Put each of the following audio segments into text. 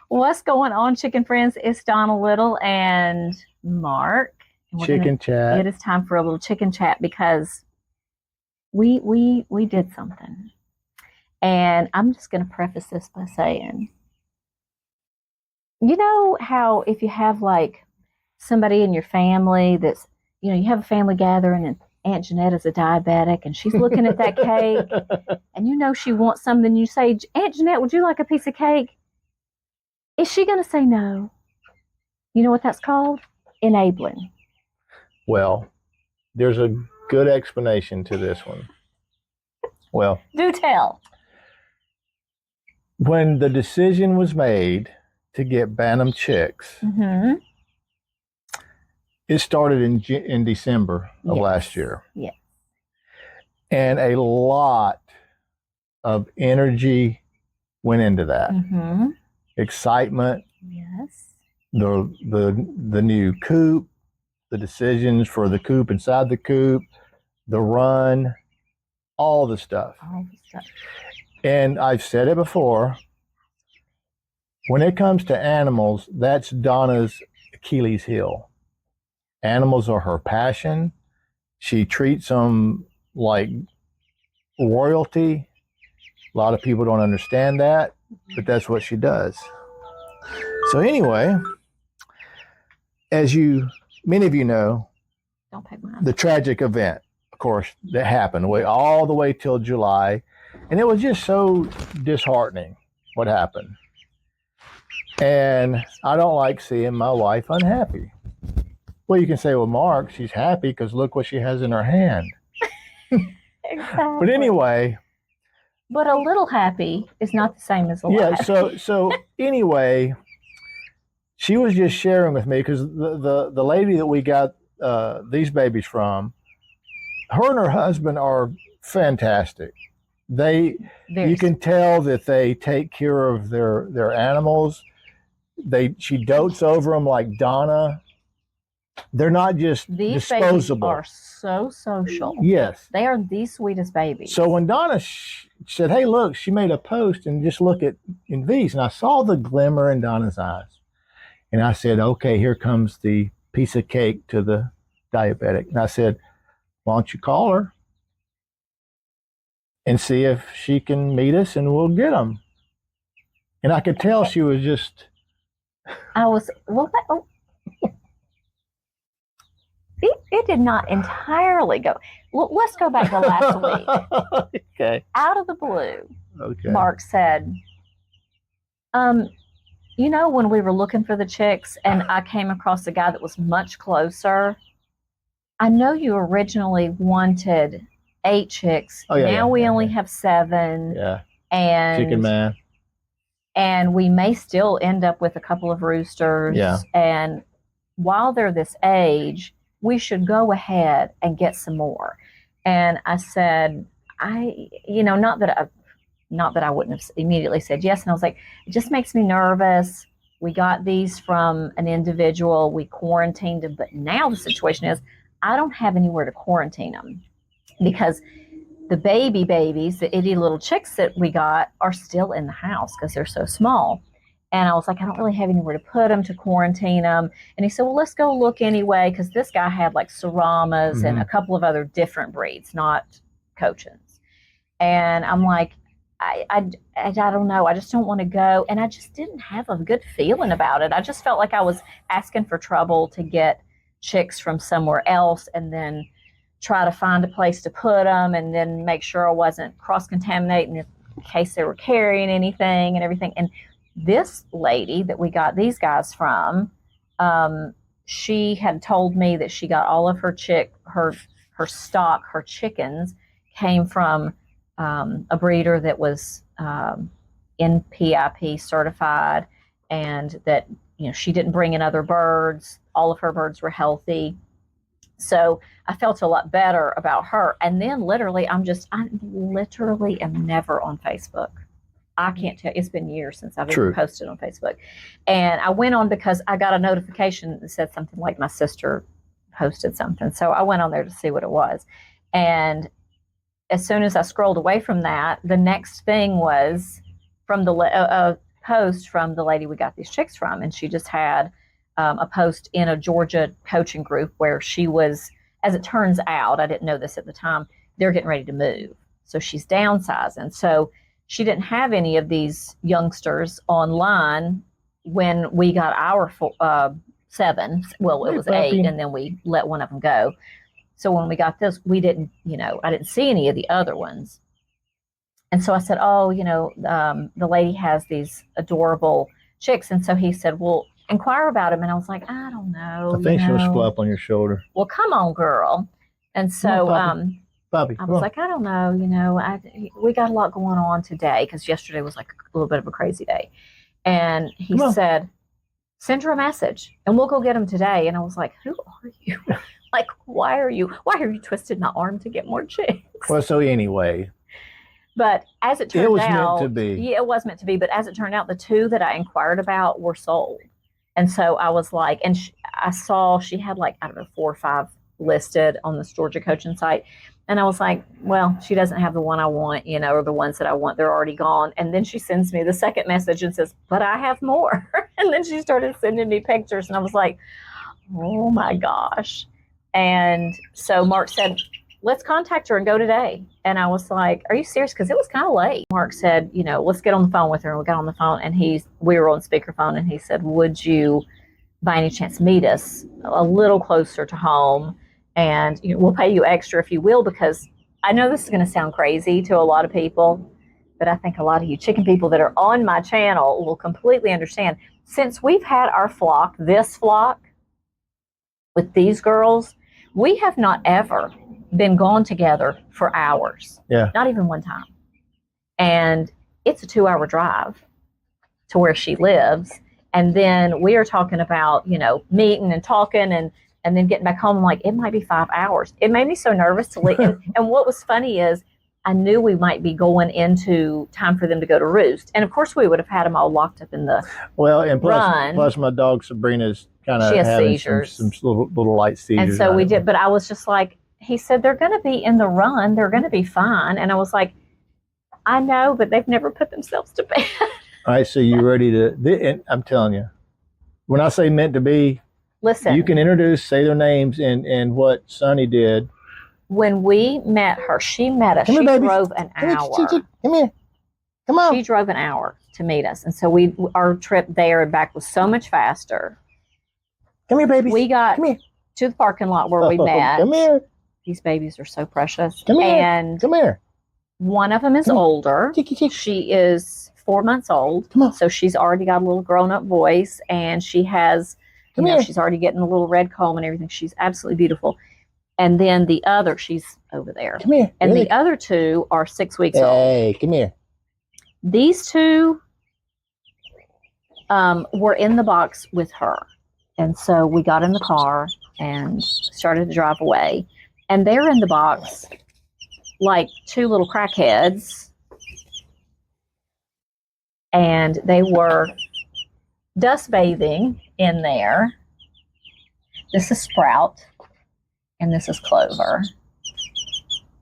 What's going on, chicken friends? It's Donna Little and Mark. And Chicken it chat. is time for a little chicken chat because we did something. And I'm just gonna preface this by saying, you know how if you have like somebody in your family that's you have a family gathering and Aunt Janetta's a diabetic and she's looking at that cake and she wants something, you say, Aunt Jeanette, would you like a piece of cake? Is she gonna say no? You know what that's called? Enabling. Well, there's a good explanation to this one. Well, Do tell. when the decision was made to get bantam chicks, it started in December of last year. Yes. And a lot of energy went into that. Excitement. Yes. The new coop, the decisions for the coop inside the coop, the run, all the stuff. And I've said it before, when it comes to animals, that's Donna's Achilles heel. Animals are her passion. She treats them like royalty. A lot of people don't understand that, but that's what she does. So anyway, as many of you know, the tragic event, of course, that happened all the way till July. And it was just so disheartening what happened. And I don't like seeing my wife unhappy. Well, you can say, well, Mark, she's happy because look what she has in her hand. Exactly. But anyway. But a little happy is not the same as a lot happy. So anyway, she was just sharing with me because the lady that we got these babies from, her and her husband are fantastic. You can tell that they take care of their animals. She dotes over them like Donna. They're not just disposable. Babies are so social. Yes. They are the sweetest babies. So when Donna said, hey, look, she made a post and just look in these. And I saw the glimmer in Donna's eyes. And I said, okay, here comes the piece of cake to the diabetic. And I said, why don't you call her and see if she can meet us and we'll get them. And I could tell she was just... It did not entirely go. Well, let's go back to last week. Okay. Out of the blue, okay. Mark said, when we were looking for the chicks and I came across a guy that was much closer, I know you originally wanted 8 chicks. Oh, yeah, now we only have 7. Yeah. And Chicken man. And we may still end up with a couple of roosters. Yeah. And while they're this age, we should go ahead and get some more. And I said, not that I wouldn't have immediately said yes. And I was like, it just makes me nervous. We got these from an individual. We quarantined them. But now the situation is I don't have anywhere to quarantine them because the babies, the itty little chicks that we got are still in the house because they're so small. And I was like, I don't really have anywhere to put them, to quarantine them. And he said, well, let's go look anyway, because this guy had like Saramas and a couple of other different breeds, not Cochins. And I'm like, I don't know. I just don't want to go. And I just didn't have a good feeling about it. I just felt like I was asking for trouble to get chicks from somewhere else and then try to find a place to put them and then make sure I wasn't cross-contaminating in case they were carrying anything and everything. And this lady that we got these guys from, she had told me that she got all of her stock, her chickens came from a breeder that was NPIP certified, and that she didn't bring in other birds. All of her birds were healthy. So I felt a lot better about her. And then literally, I literally am never on Facebook. I can't tell. It's been years since I've even posted on Facebook. And I went on because I got a notification that said something like my sister posted something. So I went on there to see what it was. And as soon as I scrolled away from that, the next thing was from the post from the lady we got these chicks from, and she just had a post in a Georgia coaching group where she was, as it turns out, I didn't know this at the time, they're getting ready to move. So she's downsizing. So she didn't have any of these youngsters online when we got our 7. Well, it was 8, and then we let one of them go. So when we got this, we didn't, I didn't see any of the other ones. And so I said, oh, the lady has these adorable chicks. And so he said, well, inquire about them. And I was like, I don't know. I think she'll squat on your shoulder. Well, come on, girl. And so Bobby, I was like, I don't know. We got a lot going on today because yesterday was like a little bit of a crazy day. And he said, send her a message and we'll go get them today. And I was like, who are you? Like, why are you twisted my arm to get more chicks? Well, so anyway. But as it turned out, it was meant to be. Yeah, it was meant to be. But as it turned out, the 2 that I inquired about were sold. And so I was like, and I saw she had like, I don't know, 4 or 5 listed on this Georgia coaching site. And I was like, well, she doesn't have the one I want, or the ones that I want, they're already gone. And then she sends me the second message and says, but I have more. And then she started sending me pictures. And I was like, oh my gosh. And so Mark said, let's contact her and go today. And I was like, are you serious? Because it was kind of late. Mark said, let's get on the phone with her. And we got on the phone and we were on speakerphone and he said, would you by any chance meet us a little closer to home? And we'll pay you extra if you will, because I know this is going to sound crazy to a lot of people, but I think a lot of you chicken people that are on my channel will completely understand. Since we've had our flock, this flock with these girls, we have not ever been gone together for hours. Yeah. Not even one time. And it's a 2-hour drive to where she lives. And then we are talking about, meeting and talking and then getting back home. I'm like, it might be 5 hours. It made me so nervous to leave. And what was funny is I knew we might be going into time for them to go to roost. And of course we would have had them all locked up in the plus my dog Sabrina's kind of having seizures. Some little light seizures. And so we did, but I was just like, he said, they're going to be in the run. They're going to be fine. And I was like, I know, but they've never put themselves to bed. All right. So you ready and I'm telling you, when I say meant to be, listen, you can say their names and what Sonny did. When we met her, she met us. She drove an hour. Come here. Come on. She drove an hour to meet us. And so our trip there and back was so much faster. Come here, baby. We got to the parking lot where we met. Come here. These babies are so precious. Come here. And come here. One of them is older. She is 4 months old. Come on. So she's already got a little grown-up voice. And she has, she's already getting a little red comb and everything. She's absolutely beautiful. And then the other, she's over there. Come here. And the other 2 are 6 weeks old. Hey, come here. These 2 were in the box with her. And so we got in the car and started to drive away. And they're in the box like 2 little crackheads. And they were dust bathing in there. This is Sprout. And this is Clover.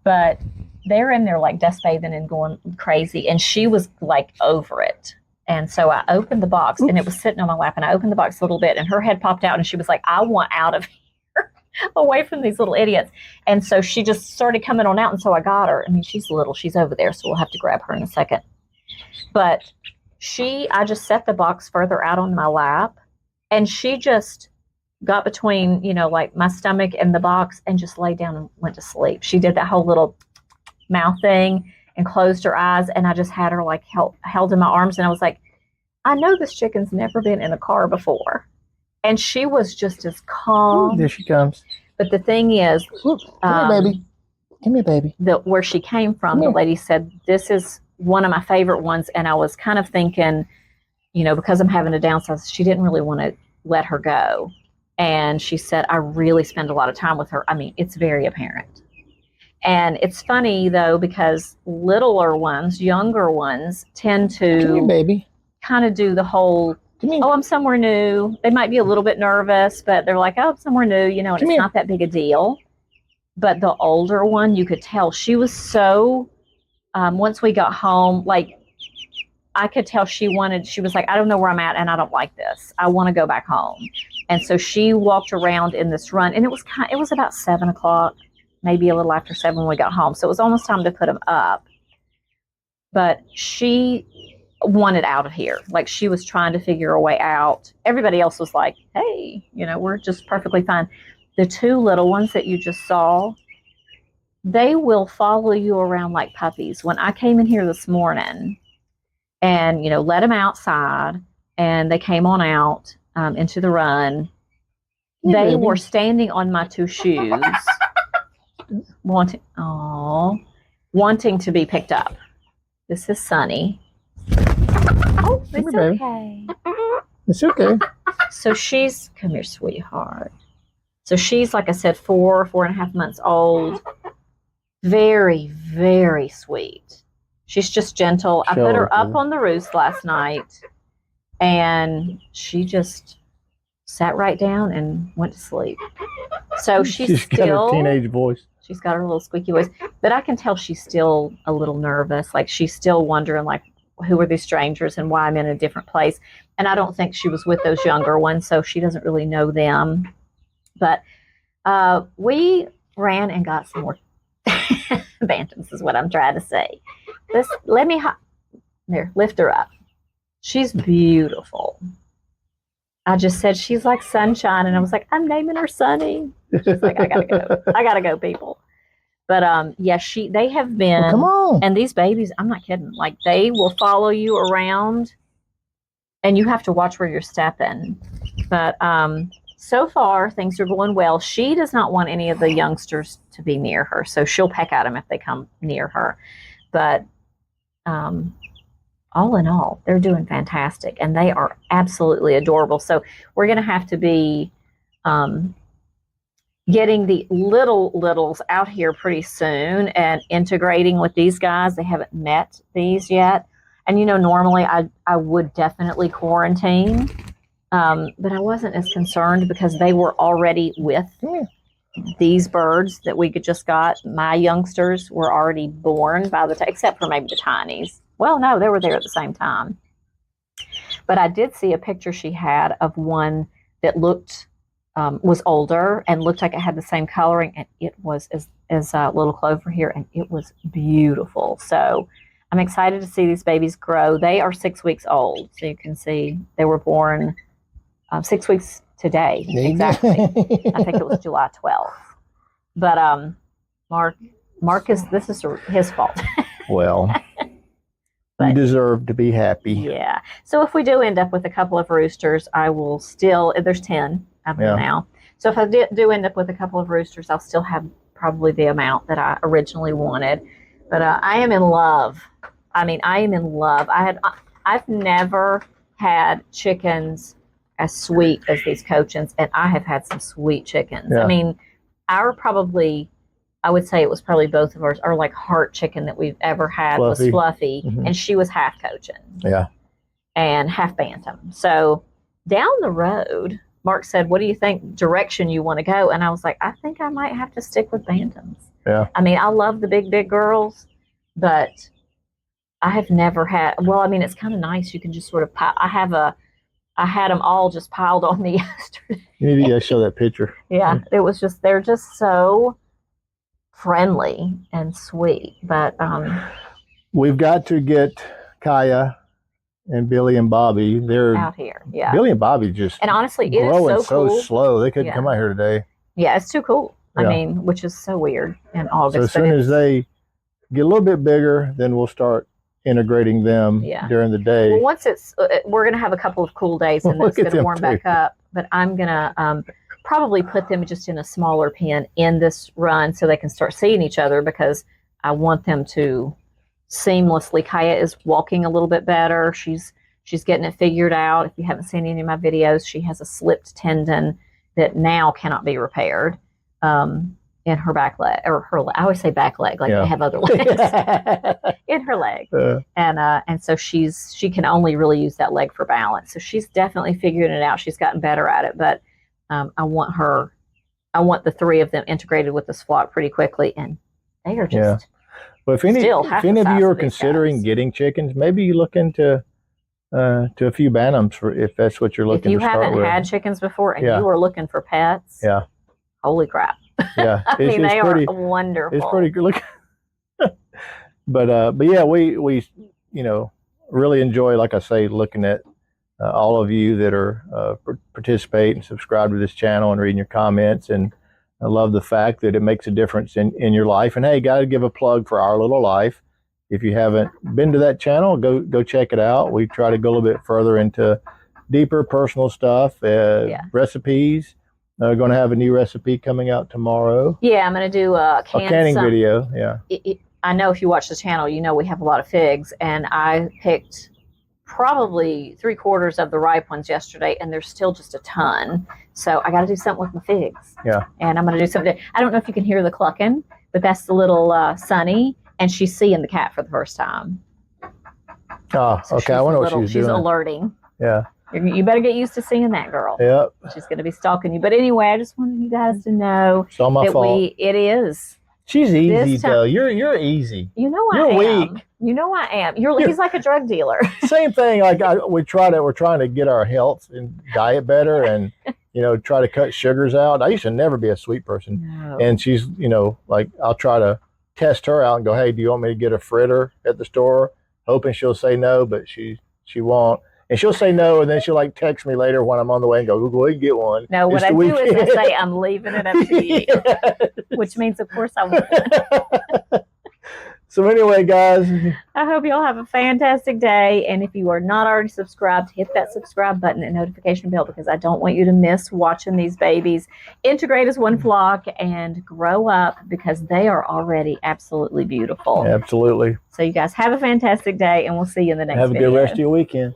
But they're in there like dust bathing and going crazy. And she was like over it. And so I opened the box and it was sitting on my lap. And I opened the box a little bit and her head popped out and she was like, I want out of here, away from these little idiots. And so she just started coming on out. And so I got her. I mean, she's little. She's over there. So we'll have to grab her in a second. But I just set the box further out on my lap. And she just got between, like my stomach and the box and just laid down and went to sleep. She did that whole little mouth thing and closed her eyes. And I just had her like held in my arms. And I was like, I know this chicken's never been in a car before. And she was just as calm. Ooh, there she comes. But the thing is, come here, baby. Come here, baby. Where she came from, the lady said, this is one of my favorite ones. And I was kind of thinking, because I'm having a downsize, she didn't really want to let her go. And she said, I really spend a lot of time with her. I mean, it's very apparent. And it's funny, though, because littler ones, younger ones, tend to come here, baby. Kind of do the whole, oh, I'm somewhere new. They might be a little bit nervous, but they're like, oh, I'm somewhere new, and it's not that big a deal. But the older one, you could tell she was so, once we got home, like I could tell she was like, I don't know where I'm at and I don't like this. I want to go back home. And so she walked around in this run, and it was about 7 o'clock, maybe a little after 7 when we got home. So it was almost time to put them up. But she wanted out of here. Like, she was trying to figure a way out. Everybody else was like, hey, we're just perfectly fine. The two little ones that you just saw, they will follow you around like puppies. When I came in here this morning and, let them outside, and they came on out into the run, they were standing on my two shoes, wanting to be picked up. This is Sunny. Oh, it's okay. It's okay. So come here, sweetheart. So she's, like I said, 4.5 months old. Very, very sweet. She's just gentle. I put her up on the roost last night, and she just sat right down and went to sleep. So she's got her teenage voice. She's got her little squeaky voice, but I can tell she's still a little nervous. Like, she's still wondering, like, who are these strangers and why I'm in a different place. And I don't think she was with those younger ones, so she doesn't really know them. But we ran and got some more bantams, is what I'm trying to say. Lift her up. She's beautiful. I just said she's like sunshine, and I was like, I'm naming her Sunny. She's like, I gotta go, people. But yeah, they have been. Well, come on. And these babies, I'm not kidding. Like, they will follow you around, and you have to watch where you're stepping. But so far, things are going well. She does not want any of the youngsters to be near her, so she'll peck at them if they come near her. But all in all, they're doing fantastic, and they are absolutely adorable. So we're going to have to be getting the littles out here pretty soon and integrating with these guys. They haven't met these yet. And, normally I would definitely quarantine, but I wasn't as concerned because they were already with these birds that we just got. My youngsters were already born by the time, except for maybe the tinies. Well, no, they were there at the same time. But I did see a picture she had of one that was older and looked like it had the same coloring, and it was as little Clover here, and it was beautiful. So I'm excited to see these babies grow. They are 6 weeks old, so you can see they were born 6 weeks today, exactly. I think it was July 12th. But Marcus, this is his fault. Well, you deserve to be happy. Yeah. So if we do end up with a couple of roosters, I will still, there's 10 of them now. So if I do end up with a couple of roosters, I'll still have probably the amount that I originally wanted. But I am in love. I mean, I am in love. I've never had chickens as sweet as these Cochins, and I have had some sweet chickens. Yeah. I mean, I would say it was probably both of ours, our like heart chicken that we've ever had was Fluffy, and she was half Cochin. Yeah. And half bantam. So down the road, Mark said, what do you think direction you want to go? And I was like, I think I might have to stick with bantams. Yeah. I mean, I love the big girls, but I have never had, it's kind of nice. You can just sort of I had them all just piled on me yesterday. You need to show that picture. Yeah. It was they're just so friendly and sweet. But we've got to get Kaya and Billy and Bobby. They're out here. Yeah. Billy and Bobby just and honestly, it growing is so cool. Slow. They couldn't come out here today. Yeah, it's too cool. I mean, which is so weird in August. So as soon as they get a little bit bigger, then we'll start integrating them during the day. Well, once we're going to have a couple of cool days, and it's going to warm back up. But I'm going to probably put them just in a smaller pen in this run so they can start seeing each other, because I want them to seamlessly. Kaya is walking a little bit better. She's getting it figured out. If you haven't seen any of my videos, she has a slipped tendon that now cannot be repaired in her back leg, or I always say back leg, like they have other legs in her leg. And so she can only really use that leg for balance. So she's definitely figuring it out. She's gotten better at it, but I want the three of them integrated with this flock pretty quickly, and they are just But if any of you are considering guys. getting chickens, maybe you look into to a few bantams if that's what you're looking to start with. If you haven't had chickens before and you are looking for pets, holy crap. Yeah. I mean, they are wonderful. It's pretty good looking. But yeah, we really enjoy, like I say, looking at all of you that are participate and subscribe to this channel and reading your comments. And I love the fact that it makes a difference in your life. And hey, got to give a plug for Our Little Life. If you haven't been to that channel, go check it out. We try to go a little bit further into deeper personal stuff, recipes. We're going to have a new recipe coming out tomorrow. Yeah, I'm going to do a canning video. Yeah. I know if you watch the channel, you know we have a lot of figs, and I picked probably 3/4 of the ripe ones yesterday, and there's still just a ton. So I got to do something with my figs. Yeah. And I'm going to do something. I don't know if you can hear the clucking, but that's the little Sunny, and she's seeing the cat for the first time. Oh, so okay. I wonder what she's doing. She's alerting. Yeah. You better get used to seeing that girl. Yep. She's going to be stalking you. But anyway, I just wanted you guys to know it's all my fault. It is. She's easy though. You're easy. You know I am. You're weak. You know I am. He's like a drug dealer. Same thing. Like we're trying to get our health and diet better, and try to cut sugars out. I used to never be a sweet person, and she's like I'll try to test her out and go, hey, do you want me to get a fritter at the store? Hoping she'll say no, but she won't. And she'll say no, and then she'll like text me later when I'm on the way and go ahead and get one. No, what I do is I say I'm leaving it up to you, which means of course I won't. So anyway, guys, I hope y'all have a fantastic day. And if you are not already subscribed, hit that subscribe button and notification bell, because I don't want you to miss watching these babies integrate as one flock and grow up, because they are already absolutely beautiful. Absolutely. So you guys have a fantastic day, and we'll see you in the next video. Have a good rest of your weekend.